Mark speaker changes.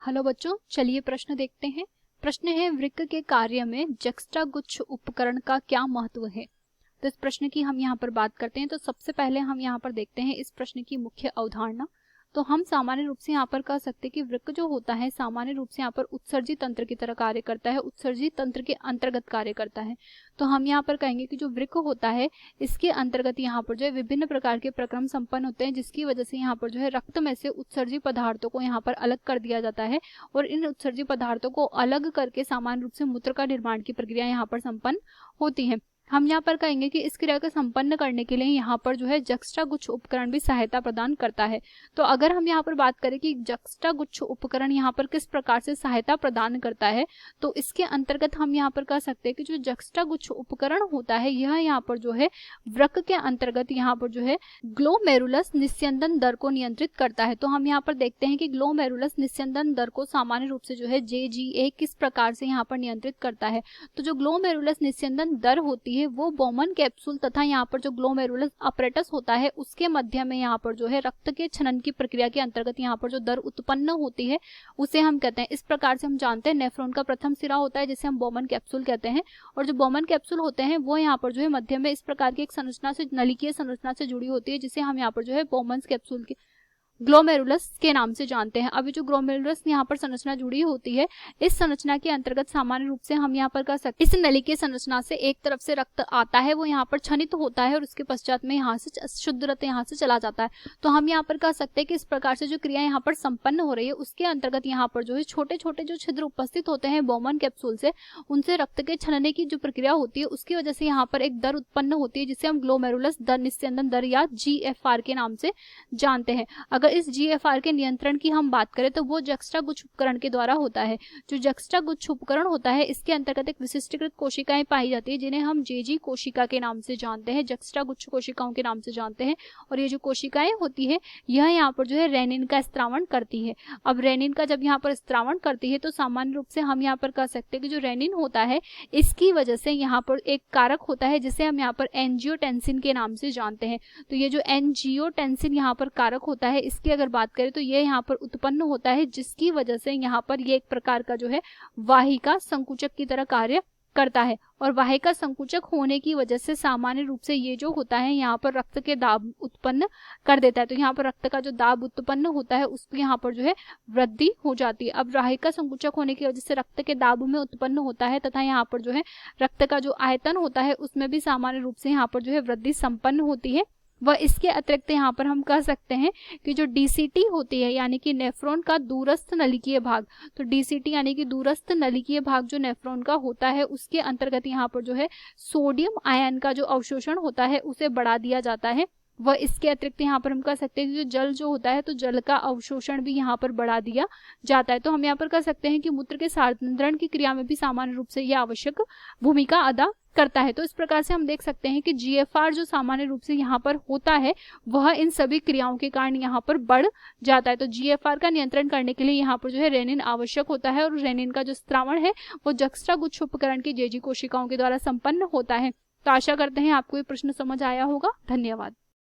Speaker 1: Hello बच्चों, चलिए प्रश्न देखते हैं। प्रश्न है, वृक्क के कार्य में जक्स्टागुच्छ उपकरण का क्या महत्व है। तो इस प्रश्न की हम यहाँ पर बात करते हैं। तो सबसे पहले हम यहाँ पर देखते हैं इस प्रश्न की मुख्य अवधारणा। तो हम सामान्य रूप से यहाँ पर कह सकते हैं कि वृक्क जो होता है सामान्य रूप से यहाँ पर उत्सर्जी तंत्र की तरह कार्य करता है, उत्सर्जी तंत्र के अंतर्गत कार्य करता है। तो हम यहाँ पर कहेंगे कि जो वृक्क होता है इसके अंतर्गत यहाँ पर जो है विभिन्न प्रकार के प्रक्रम संपन्न होते हैं, जिसकी वजह से यहाँ पर जो है रक्त में से उत्सर्जी पदार्थों को यहाँ पर अलग कर दिया जाता है और इन उत्सर्जी पदार्थों को अलग करके सामान्य रूप से मूत्र का निर्माण की प्रक्रिया यहाँ पर संपन्न होती है। हम यहाँ पर कहेंगे कि इस क्रिया को संपन्न करने के लिए यहाँ पर जो है जक्स्टागुच्छ उपकरण भी सहायता प्रदान करता है। तो अगर हम यहाँ पर बात करें कि जक्स्टागुच्छ उपकरण यहाँ पर किस प्रकार से सहायता प्रदान करता है, तो इसके अंतर्गत हम यहाँ पर कह सकते हैं कि जो जक्स्टागुच्छ उपकरण होता है यह यहाँ पर जो है वृक्क के अंतर्गत यहाँ पर जो है ग्लोमेरुलस निस्यंदन दर को नियंत्रित करता है। तो हम यहाँ पर देखते हैं कि ग्लोमेरुलस निस्यंदन दर को सामान्य रूप से जो है JGA किस प्रकार से यहाँ पर नियंत्रित करता है। तो जो ग्लोमेरुलस निस्यंदन दर होती है वो बोमन कैप्सूल तथा यहाँ पर जो ग्लोमेरुलस अपरेटस होता है उसके मध्य में यहाँ पर जो है रक्त के छनन की प्रक्रिया के अंतर्गत यहाँ पर जो दर उत्पन्न होती है उसे हम कहते हैं। इस प्रकार से हम जानते हैं नेफ्रॉन का प्रथम सिरा होता है जिसे हम बोमन कैप्सूल कहते हैं, और जो बोमन कैप्सूल होते हैं वो यहाँ पर जो है मध्य में इस प्रकार की एक संरचना से, नलिकीय संरचना से जुड़ी होती है, जिसे हम यहाँ पर जो है बोमन कैप्सूल के ग्लोमेरुलस के नाम से जानते हैं। अभी जो ग्लोमेरुलस यहाँ पर संरचना जुड़ी होती है, इस संरचना के अंतर्गत सामान्य रूप से हम यहाँ पर कह सकते हैं इस नलिकीय संरचना से एक तरफ से रक्त आता है, वो यहाँ पर छनित होता है और उसके पश्चात में यहाँ से शुद्ध रक्त यहाँ से चला जाता है। तो हम यहाँ पर कह सकते हैं कि इस प्रकार से जो क्रिया यहाँ पर संपन्न हो रही है उसके अंतर्गत यहाँ पर जो है छोटे छोटे जो छिद्र उपस्थित होते हैं बोमन कैप्सूल से, उनसे रक्त के छनने की जो प्रक्रिया होती है उसकी वजह से यहाँ पर एक दर उत्पन्न होती है जिसे हम ग्लोमेरुलस दर निस्यंदन दर या GFR के नाम से जानते हैं। अगर इस GFR के नियंत्रण की हम बात करें तो वो जक्स्टागुच्छ उपकरण के द्वारा होता है। जो जक्स्टागुच्छ उपकरण होता है इसके अंतर्गत एक विशिष्टीकृत कोशिकाएं पाई जाती है जिन्हें हम JG कोशिका के नाम से जानते हैं, जक्स्टागुच्छ कोशिकाओं के नाम से जानते हैं। और ये जो कोशिकाएं होती है यह यहाँ पर जो है रेनिन का स्त्रावण करती है। अब रेनिन का जब यहाँ पर स्त्रावण करती है तो सामान्य रूप से हम यहाँ पर कह सकते हैं कि जो रेनिन होता है इसकी वजह से यहाँ पर एक कारक होता है जिसे हम यहाँ पर एंजियोटेंसिन के नाम से जानते हैं। तो ये जो एंजियोटेंसिन यहाँ पर कारक होता है इसकी अगर बात करें तो ये यहाँ पर उत्पन्न होता है, जिसकी वजह से यहाँ पर ये एक प्रकार का जो है वाहिका संकुचक की तरह कार्य करता है। और वाहिका संकुचक होने की वजह से सामान्य रूप से ये जो होता है यहाँ पर रक्त के दाब उत्पन्न कर देता है। तो यहाँ पर रक्त का जो दाब उत्पन्न होता है उसकी यहाँ पर जो है वृद्धि हो जाती है। अब वाहिका संकुचक होने की वजह से रक्त के दाब में उत्पन्न होता है तथा यहाँ पर जो है रक्त का जो आयतन होता है उसमें भी सामान्य रूप से यहाँ पर जो है वृद्धि संपन्न होती है। वह इसके अतिरिक्त यहाँ पर हम कह सकते हैं कि जो DCT होती है यानी कि नेफ्रॉन का दूरस्थ नलिकीय भाग, तो DCT यानी कि दूरस्थ नलिकीय भाग जो नेफ्रॉन का होता है उसके अंतर्गत यहाँ पर जो है सोडियम आयन का जो अवशोषण होता है उसे बढ़ा दिया जाता है। वह इसके अतिरिक्त यहाँ पर हम कह सकते हैं कि जो जल जो होता है तो जल का अवशोषण भी यहाँ पर बढ़ा दिया जाता है। तो हम यहाँ पर कह सकते हैं कि मूत्र के साधारण की क्रिया में भी सामान्य रूप से यह आवश्यक भूमिका अदा करता है। तो इस प्रकार से हम देख सकते हैं कि GFR जो सामान्य रूप से यहाँ पर होता है वह इन सभी क्रियाओं के कारण यहाँ पर बढ़ जाता है। तो GFR का नियंत्रण करने के लिए यहाँ पर जो है रेनिन आवश्यक होता है और रेनिन का जो स्त्रावण है वो जक्स्टागुच्छ उपकरण की JG कोशिकाओं के द्वारा संपन्न होता है। तो आशा करते हैं आपको ये प्रश्न समझ आया होगा। धन्यवाद।